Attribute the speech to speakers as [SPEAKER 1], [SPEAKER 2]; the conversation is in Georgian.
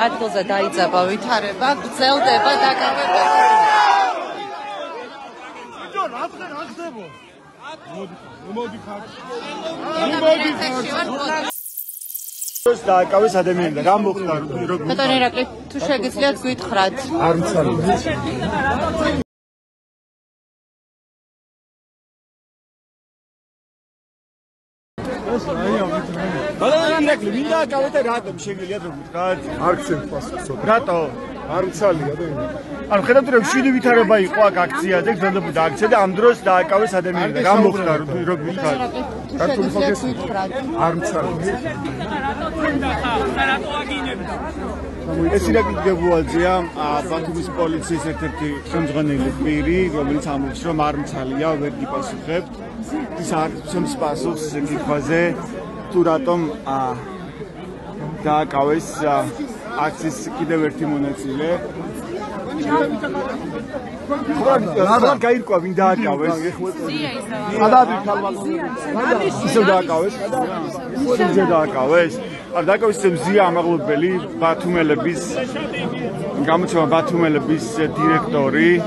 [SPEAKER 1] ადგილზე დაიწყება ვითარება, გრძელდება დაკავება.
[SPEAKER 2] დააკავეს ადამიანები. რა მოხდა?
[SPEAKER 1] ბატონ ირაკლი, თუ შეგიძლიათ გითხრათ.
[SPEAKER 2] არ მცალი. ბატონ ირაკლი, ვინ დააკავეთ და რატომ შეგიძლიათ რომ გითხრათ? არ გცემთ პასუხს. რატო? არ მცალია და ანუ ხედავთ რომ შვიდი ვითარება იყო აქ აქციაზე, გრძელდებოდა აქცია და ამ დროს დააკავეს ადამიანები. რა მოხდა? რომ გითხრათ?
[SPEAKER 1] ქართული ფოლკლორი გითხრათ.
[SPEAKER 2] არ მცალი. ეს ირაკლი გებუაძეა, ბათუმის პოლიციის ერთ-ერთი ხელმძღვანელი პირი, რომელიც ამბობს, რომ არ მცალია, ვერ გიპასუხებთ. ის არ ცემს პასუხს კითხვაზე, თუ რატომ დააკავეს აქციის კიდევ ერთი მონაწილე. რა გაირკვა ვინ დააკავეს? ისევ დააკავეს? ისევ დააკავეს? არ დააკავეს ზია ამაღლობელი ბათუმელების გამოცემა ბათუმელების დირექტორი.